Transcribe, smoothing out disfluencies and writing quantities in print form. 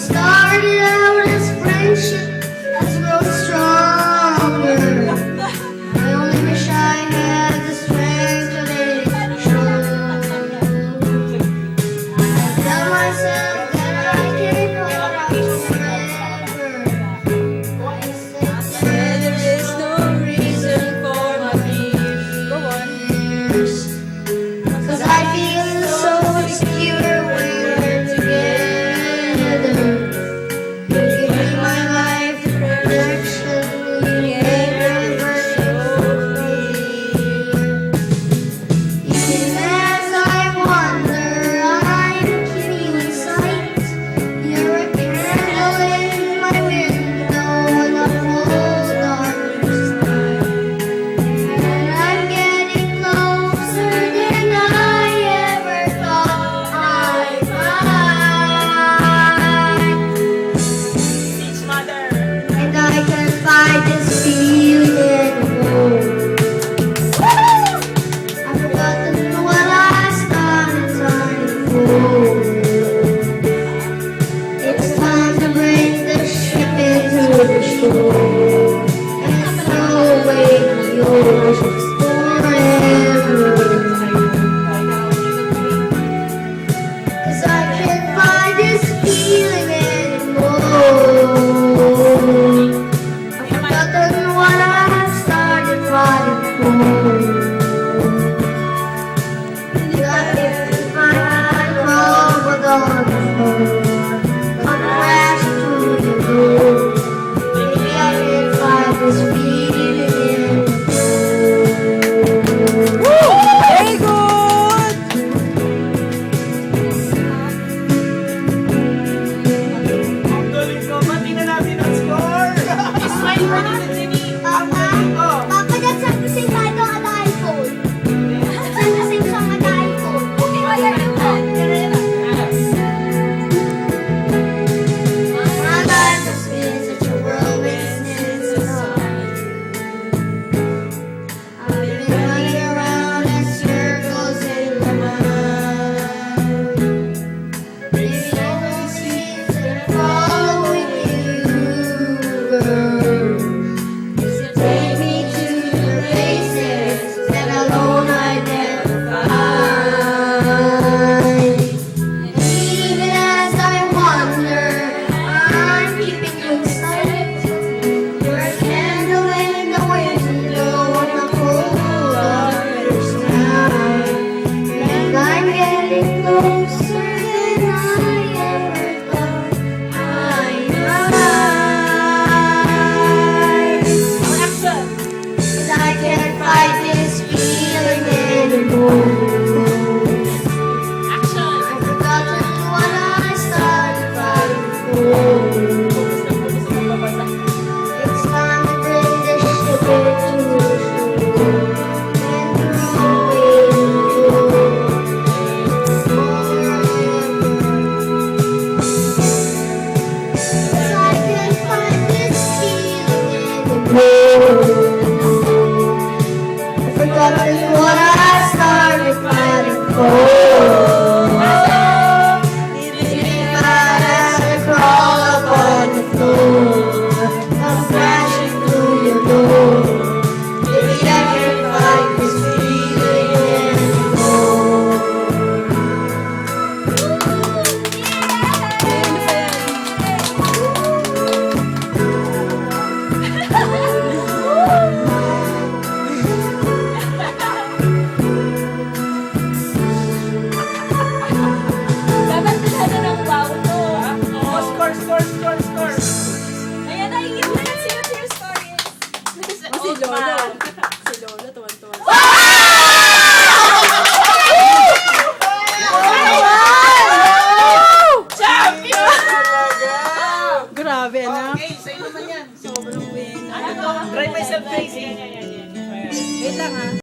started out as friendship has grown stronger. I only wish I had the strength to let it show. I tell myself that I can't hold out forever. I said there is no reason for my fears, 'cause I feel so secure when we're together. You give me my life, the protection we never showed me. Even as I wander, I'm keeping you in sight. You're a candle in my window in a cold darkness night. And I'm getting closer than I ever thought I'd find. Beach mother. And I can't fight this feeling anymore. I've forgotten what I started trying for. It's time to bring the ship into the shore. And throw away yours forever. 'Cause I can't find this feeling anymore. I've forgotten what I started fighting for. If I had crumbled on the floor, come crash through your door. Maybe I can find this feeling anymore. Very good! Ang galing ko. Tingnan natin ang score. Smile pa rin si Jenny. Papa, Oh. Papa, that's something I don't have an iPhone. Something song on the iPhone. Okay, why are you not? My life has been such a whirlwind since I saw you. I've been running around in circles in my mind. Maybe everyone seems to following you, girl. Take me to the places that alone I never find. And even as I wander, I'm keeping you in sight. You're a candle in the window on a cold darkness night. And I'm getting closer than I ever thought I'd find. Action! 'Cause I can't fight this feeling anymore. Action! I've forgotten what I started fighting for. It's time to bring this ship into the shore and throw away yours forever. 'Cause I can't fight this feeling anymore. I've forgotten what I started fighting for.